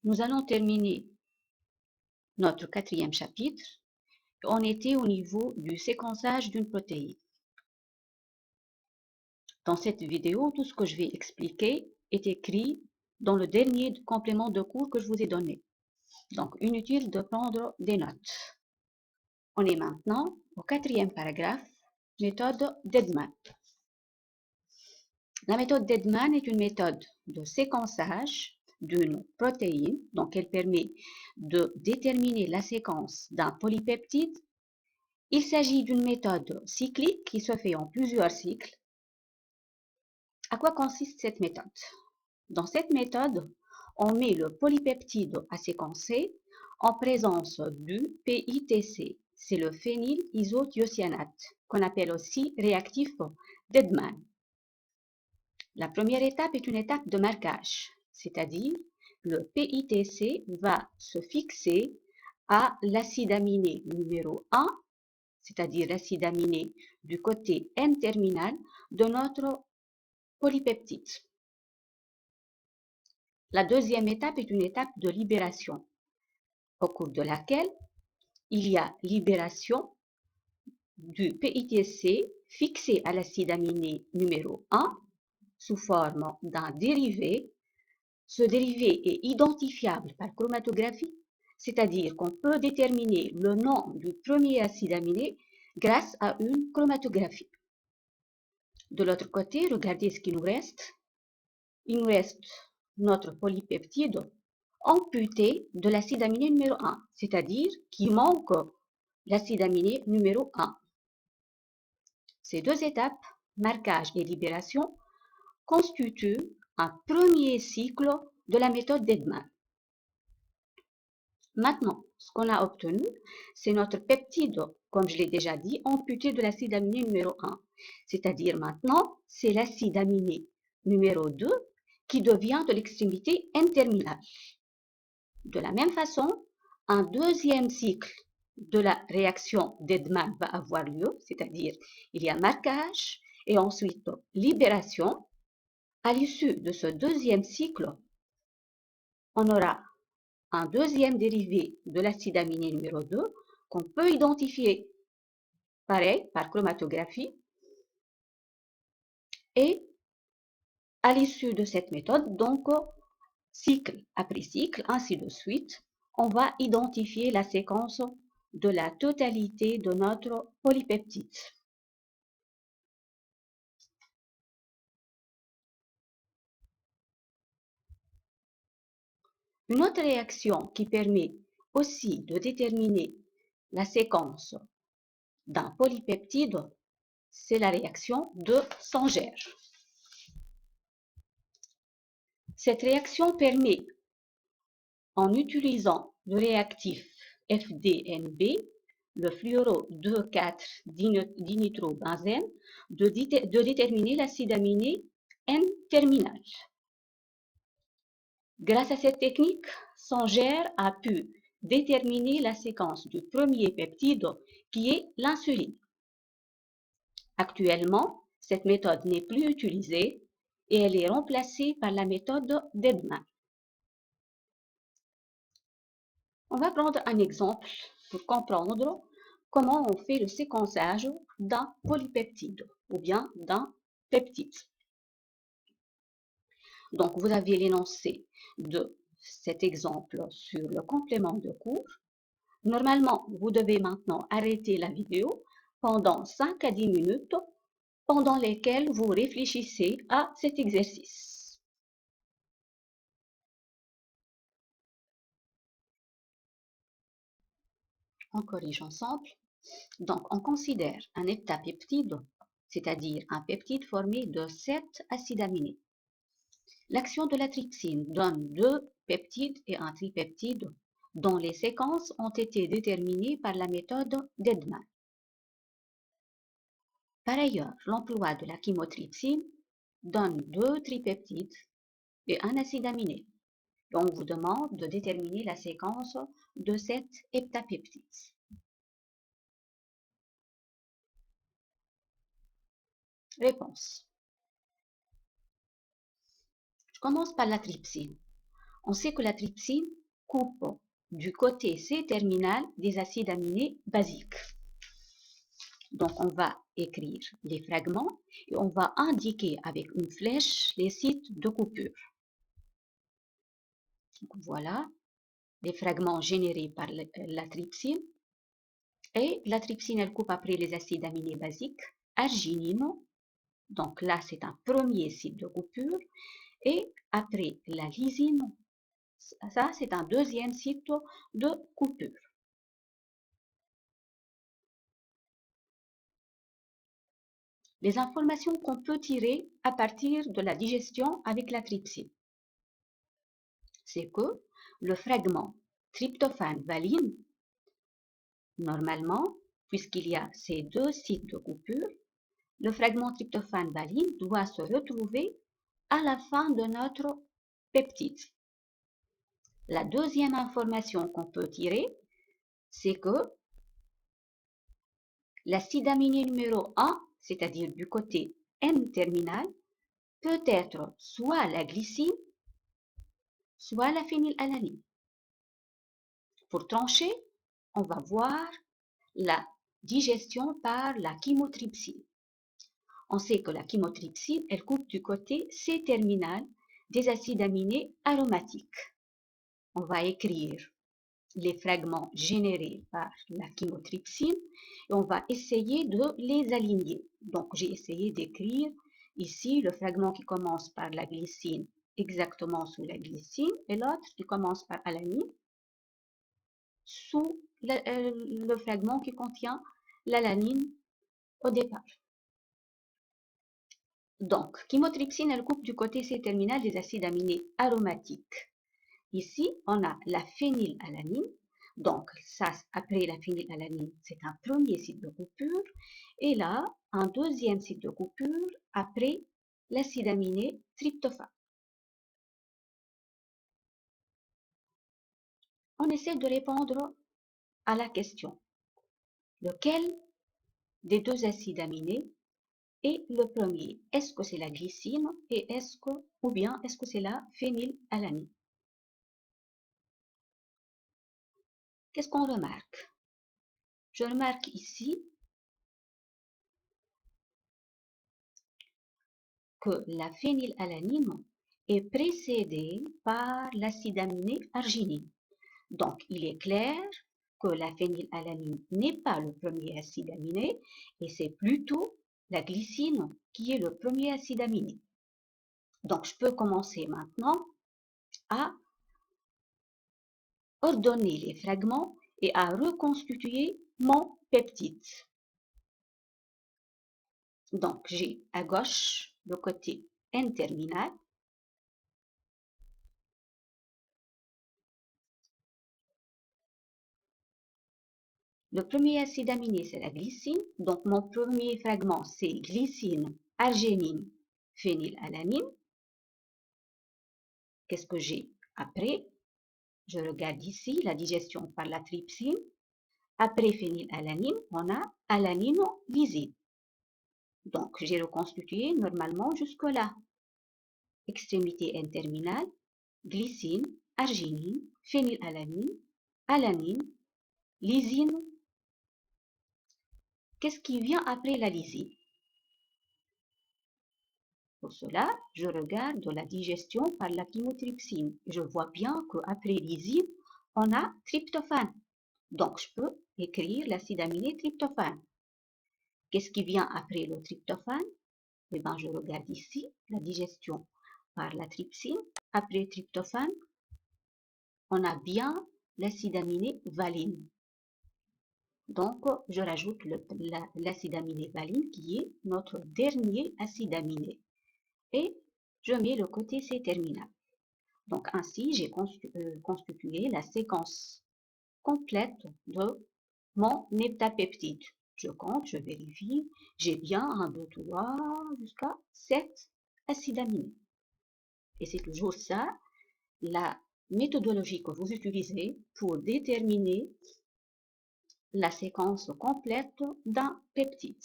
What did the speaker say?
nous allons terminer notre 4e chapitre. On était au niveau du séquençage d'une protéine. Dans cette vidéo, tout ce que je vais expliquer est écrit dans le dernier complément de cours que je vous ai donné. Donc, inutile de prendre des notes. On est maintenant au 4e paragraphe, méthode d'Edman. La méthode d'Edman est une méthode de séquençage d'une protéine, donc elle permet de déterminer la séquence d'un polypeptide. Il s'agit d'une méthode cyclique qui se fait en plusieurs cycles. À quoi consiste cette méthode? Dans cette méthode, on met le polypeptide à séquencer en présence du PITC, c'est le phénylisothiocyanate, qu'on appelle aussi réactif d'Edman. La première étape est une étape de marquage, c'est-à-dire le PITC va se fixer à l'acide aminé numéro 1, c'est-à-dire l'acide aminé du côté N-terminal de notre polypeptide. La deuxième étape est une étape de libération, au cours de laquelle il y a libération du PITC fixé à l'acide aminé numéro 1 sous forme d'un dérivé. Ce dérivé est identifiable par chromatographie, c'est-à-dire qu'on peut déterminer le nom du premier acide aminé grâce à une chromatographie. De l'autre côté, regardez ce qu'il nous reste. Il nous reste notre polypeptide amputé de l'acide aminé numéro 1, c'est-à-dire qui manque l'acide aminé numéro 1. Ces deux étapes, marquage et libération, constituent un premier cycle de la méthode d'Edman. Maintenant, ce qu'on a obtenu, c'est notre peptide, comme je l'ai déjà dit, amputé de l'acide aminé numéro 1. C'est-à-dire maintenant, c'est l'acide aminé numéro 2 qui devient de l'extrémité N-terminale. De la même façon, un deuxième cycle de la réaction d'Edman va avoir lieu, c'est-à-dire il y a marquage et ensuite libération. À l'issue de ce deuxième cycle, on aura un deuxième dérivé de l'acide aminé numéro 2 qu'on peut identifier, pareil, par chromatographie. Et à l'issue de cette méthode, donc cycle après cycle, ainsi de suite, on va identifier la séquence de la totalité de notre polypeptide. Une autre réaction qui permet aussi de déterminer la séquence d'un polypeptide, c'est la réaction de Sanger. Cette réaction permet, en utilisant le réactif FDNB, le fluoro 2,4-dinitrobenzène, de déterminer l'acide aminé N-terminal. Grâce à cette technique, Sanger a pu déterminer la séquence du premier peptide qui est l'insuline. Actuellement, cette méthode n'est plus utilisée et elle est remplacée par la méthode d'Edman. On va prendre un exemple pour comprendre comment on fait le séquençage d'un polypeptide ou bien d'un peptide. Donc, vous avez l'énoncé de cet exemple sur le complément de cours. Normalement, vous devez maintenant arrêter la vidéo pendant 5 à 10 minutes pendant lesquelles vous réfléchissez à cet exercice. On corrige ensemble. Donc, on considère un heptapeptide, c'est-à-dire un peptide formé de 7 acides aminés. L'action de la trypsine donne 2 peptides et un tripeptide dont les séquences ont été déterminées par la méthode d'Edman. Par ailleurs, l'emploi de la chymotrypsine donne 2 tripeptides et un acide aminé. On vous demande de déterminer la séquence de cet heptapeptide. Réponse. Je commence par la trypsine. On sait que la trypsine coupe du côté C-terminal des acides aminés basiques. Donc, on va écrire les fragments et on va indiquer avec une flèche les sites de coupure. Donc, voilà les fragments générés par la trypsine. Et la trypsine, elle coupe après les acides aminés basiques, arginine. Donc là, c'est un premier site de coupure. Et après la lysine, ça, c'est un deuxième site de coupure. Les informations qu'on peut tirer à partir de la digestion avec la trypsine, c'est que le fragment tryptophane-valine, normalement, puisqu'il y a ces deux sites de coupure, le fragment tryptophane-valine doit se retrouver à la fin de notre peptide. La deuxième information qu'on peut tirer, c'est que l'acide aminé numéro 1, c'est-à-dire du côté N-terminal, peut être soit la glycine, soit la phénylalanine. Pour trancher, on va voir la digestion par la chymotrypsine. On sait que la chymotrypsine, elle coupe du côté C-terminal des acides aminés aromatiques. On va écrire les fragments générés par la chymotrypsine et on va essayer de les aligner. Donc, j'ai essayé d'écrire ici le fragment qui commence par la glycine exactement sous la glycine et l'autre qui commence par alanine sous le fragment qui contient l'alanine au départ. Donc, chymotrypsine, elle coupe du côté C-terminal des acides aminés aromatiques. Ici, on a la phénylalanine. Donc, ça, après la phénylalanine, c'est un premier site de coupure. Et là, un deuxième site de coupure après l'acide aminé tryptophane. On essaie de répondre à la question. Lequel des deux acides aminés est le premier? Est-ce que c'est la glycine ou bien est-ce que c'est la phénylalanine? Qu'est-ce qu'on remarque? Je remarque ici que la phénylalanine est précédée par l'acide aminé arginine. Donc, il est clair que la phénylalanine n'est pas le premier acide aminé et c'est plutôt la glycine qui est le premier acide aminé. Donc, je peux commencer maintenant à ordonner les fragments et à reconstituer mon peptide. Donc, j'ai à gauche le côté N-terminal. Le premier acide aminé, c'est la glycine. Donc, mon premier fragment, c'est glycine, arginine, phénylalanine. Qu'est-ce que j'ai après? Je regarde ici la digestion par la trypsine. Après phénylalanine, on a alanine-lysine. Donc, j'ai reconstitué normalement jusque-là. Extrémité N-terminale, glycine, arginine, phénylalanine, alanine, lysine. Qu'est-ce qui vient après la lysine? Pour cela, je regarde la digestion par la chymotrypsine. Je vois bien qu'après lysine, on a tryptophane. Donc, je peux écrire l'acide aminé tryptophane. Qu'est-ce qui vient après le tryptophane? Eh bien, je regarde ici la digestion par la trypsine. Après tryptophane, on a bien l'acide aminé valine. Donc, je rajoute l'acide aminé valine qui est notre dernier acide aminé. Et je mets le côté C-terminal. Donc, ainsi, j'ai constitué la séquence complète de mon heptapeptide. Je compte, je vérifie, j'ai bien 1, 2, 3, jusqu'à 7 acides aminés. Et c'est toujours ça, la méthodologie que vous utilisez pour déterminer la séquence complète d'un peptide.